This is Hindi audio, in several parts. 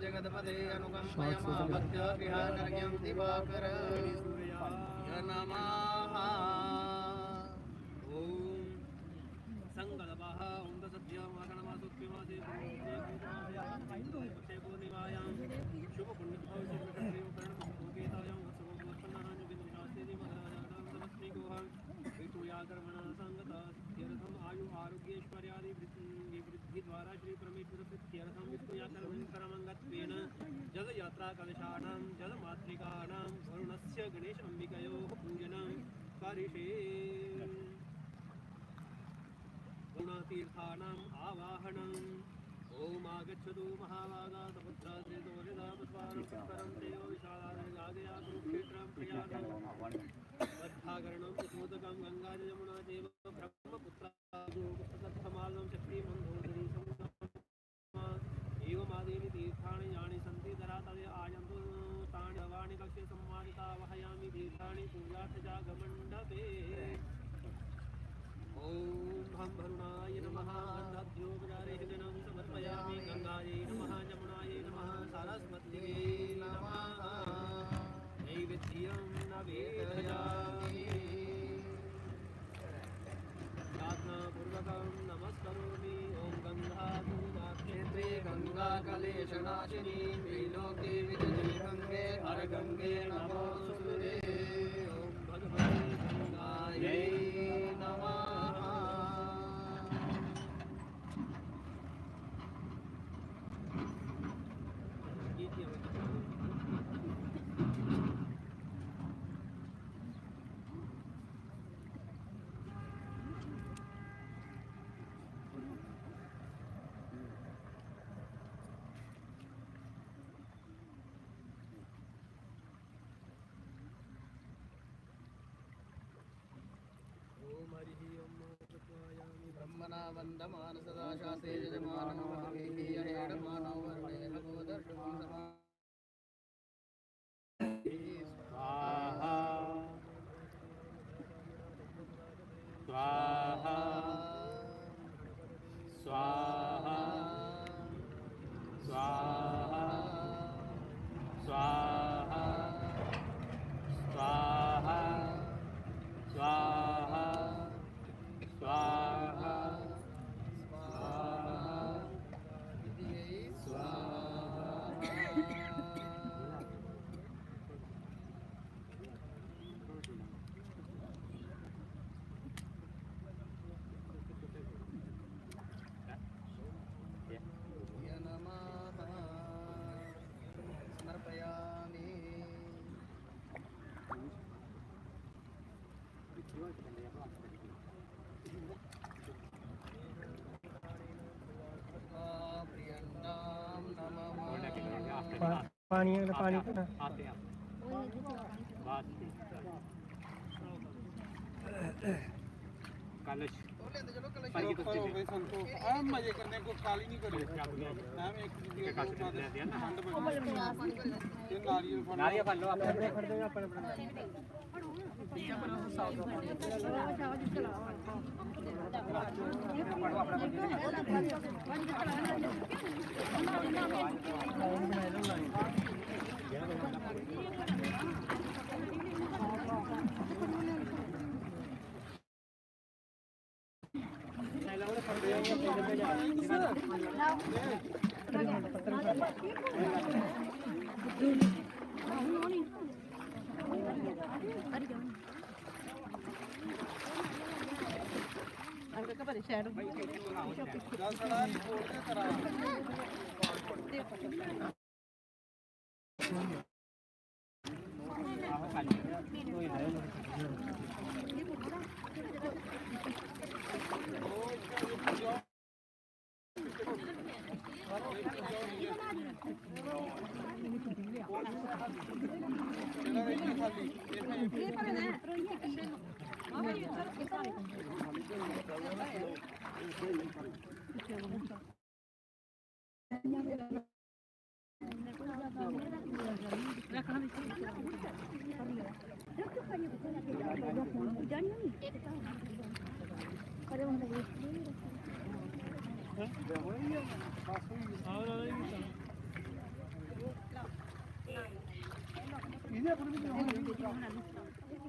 जगतपते अनुकंपयमाभक्त्यविहानर्घ्यं दिवाकर नमः। ओम संगणपः ओम तत्सत्यमागणमासुत्वमासे पूर्णिमायां शुभ पुण्यभवसुकृतप्रियोकरणमुखेतायां वत्सवोत्पन्नानां योगेन्द्रशास्त्रेति महाराजानां समस्मिकोहं विष्णुयाकर्मणा संगता सिद्ध्यर्थम् आयु आरोग्यैश्वर्यादि वृद्धि द्वारा श्री परमेश्वर प्रीत्यर्थं विष्णुयाकर्मणि परमंगत्वेन जल यात्रा कलशानां जल मातृकानां वरुणस्य गणेश अंबिकयोः पूजनं करिष्ये। गुणतीर्थानाम् आवाहनम् ओम आगच्छतु महाभागा सपुत्रा श्रीतोरिदा पुष्पारं पुष्करं तेयो विशालादयागया कुरुक्षेत्रं प्रयागं बद्धाकरणं कुसुमोदकं गंगा यमुना चैव ब्रह्मपुत्रा पुत्रदत्तमालं शक्तिमन्धोदरी समुद्रमा एवमादीनि तीर्थानि यानि सन्ति धरातले आयन्तु तानि भवानि कक्षे सम्मानिता वहयामि तीर्थानि पूजार्थजागमण्डपे। ओम हम भरुणाय नमः अन्नद्योपचारे जनं समर्पयामि गंगायै नमः जमुनायै नमः सरस्वत्यै नमः नैवेद्यं नवेदयामि प्रार्थनापूर्वकं नमस्करोमि। ओम गंगापूजाक्षेत्रे गंगाकलेशनाशिनी त्रिलोके विजये गंगे हर गंगे नमोस्तुते। ओम भगवते गंगायै नमः। ब्रह्मणा वन्दमान सदा शास्त्रे यजमानो हेडमानो वर्णे भगवदर्शनं स्वाहा स्वाहा स्वाहा स्वाहा स्वाहा स्वाहा स्वाहा स्वाहा पानी पानी कलश मजे करने को काली नहीं करे नारियल फल लो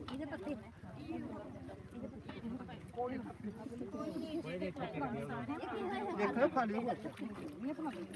ਇਹਦੇ ਪੱਤੇ ਦੇਖੋ ਖਾਲੀ ਹੋ ਇਹ ਪੱਤੇ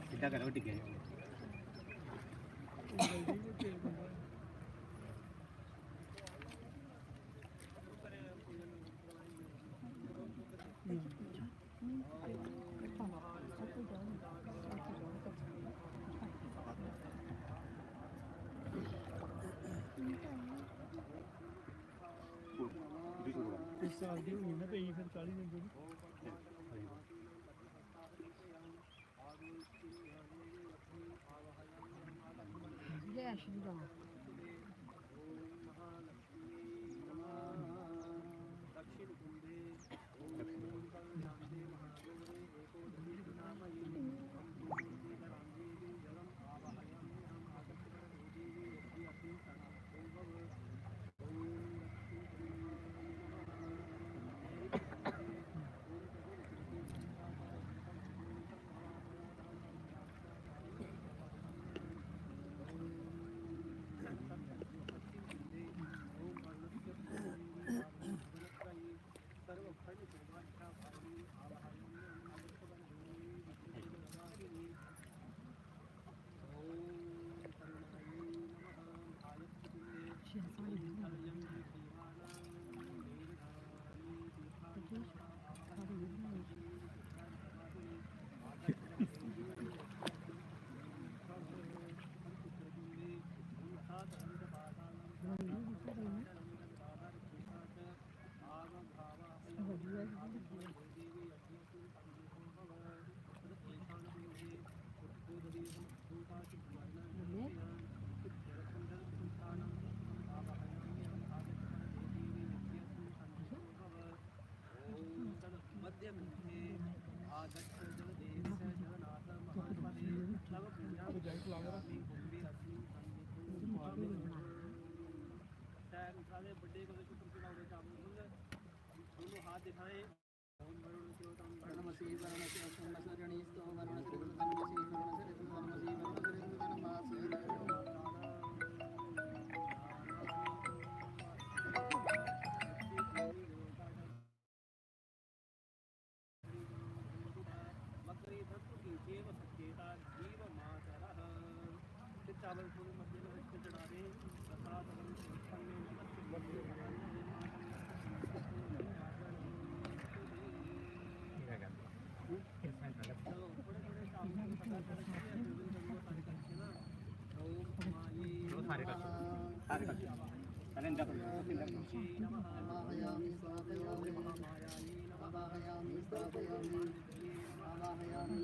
ਸਿੱਧਾ ਕਰੋ ਟਿਕੇ ਇਸ ਸਾਲ ਦੀ ਹੋਈ ਨਾ ਪਈ ਫਿਰ 40 ਦਿਨ ਦੀ ਜੈ ਸ਼੍ਰੀ ਰਾਮ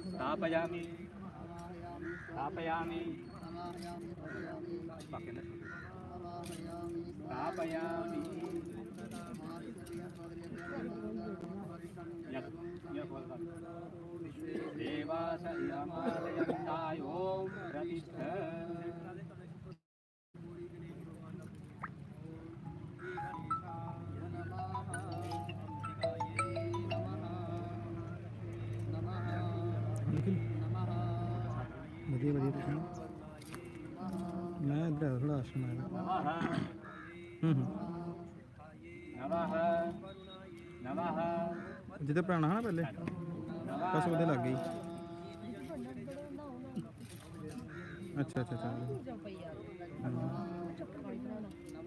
स्थापयामि स्थापयामि स्थापयामि देवास यमालयन्ताय ओम प्रतिष्ठ ਵਧੀਆ ਵਧੀਆ ਤੁਸੀਂ ਮੈਂ ਇੱਧਰ ਥੋੜਾ ਆਸ਼ਰਮ ਆਇਆ नमः नमः ਜਿੱਥੇ ਪੁਰਾਣਾ ਹੈ ਨਾ ਪਹਿਲੇ ਬਸ ਉਹਦੇ ਲੱਗ ਗਈ ਅੱਛਾ ਅੱਛਾ ਅੱਛਾ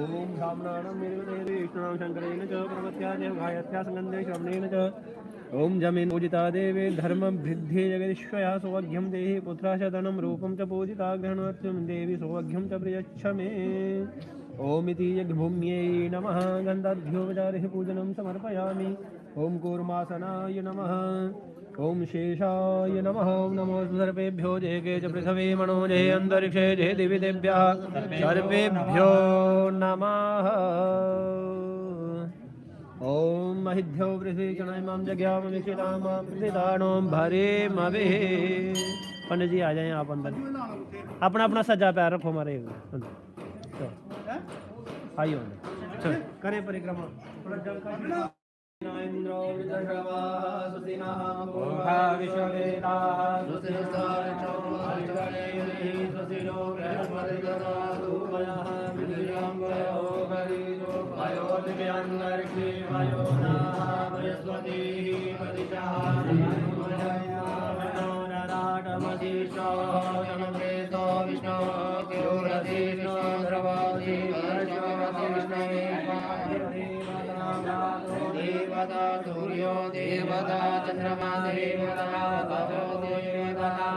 ओम धामनाणं मेरुदेवे विष्णुनां शङ्करेण च पर्वत्यादेव गायत्र्या संगन्धे श्रवणेन च ओम जमेन पूजिता देवे धर्मवृद्धे जगदीश्वया सौभाग्यं देहि पुत्राश धनं रूपं च पूजिता ग्रहणोत्सवं देवी सौभाग्यं च प्रयच्छ मे ओमिति यज्ञभूम्यै नमः गन्धाढ्योपचारैः पूजनं समर्पयामि ओम कूर्मासनाय नमः ओम शेषाय नमः ओम नमो सर्वेभ्यो जयके च पृथिवी मनोजे अन्तरिक्षे जय दिवि देव्यः सर्वेभ्यो नमः ओम महिभ्यो पृथ्वी चणाइमां जग्याम विशितामां प्रतिदानों भरे मवे। पंडित जी आ जाएं आप अंदर, अपना अपना सज्जा पैर रखो हमारे अंदर, आइए अंदर करें परिक्रमा। इंद्रो विदर्भा सुदिनः पूर्वा विश्ववेदा सुसिरसाचो हरिवरेहि सुसिरो बृहस्पतिर्ददा धूमयः विद्याम्बयो हरिरो भयो दिव्याङ्गर्षि भयो नाः बृहस्पतिः पतिशः मनोरराटमधीशो जनप्रेतो विष्णो किरुरधीष्णो द्रवाधि वर्षवति विष्णवे देवता सूर्यो देवता चंद्रमा देवता तपो देवता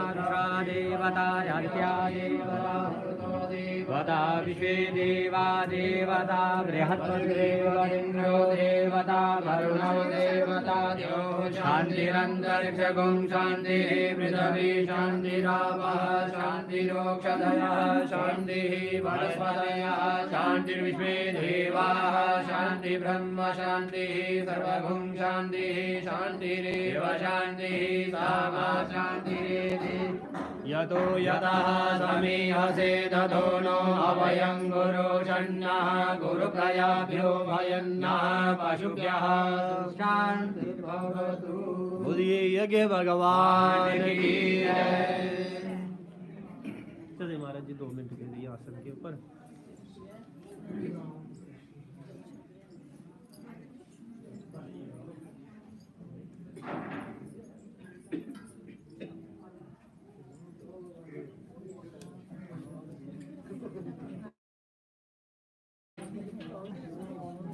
देवता आदित्या देवता देवता विश्वे देवा देवता बृहस्पतिर्देवो देवता वरुणो देवता शान्तिरन्तरिक्षगुं शान्तिः पृथिवी शान्तिरापः शान्तिरोक्षधयः शान्तिः वनस्पतयः शान्तिर्विश्वे देवाः शान्ति ब्रह्म शान्तिः सर्वगुं शान्तिः शान्तिरेव शान्तिः सामा शान्तिरेति यतो यतः समीहसे ततो नो अभयं गुरुषण्यः गुरुप्रयाभ्यो भयन्नः पशुभ्यः शान्तिर्भवतु। बोलिए यज्ञ भगवान की जय।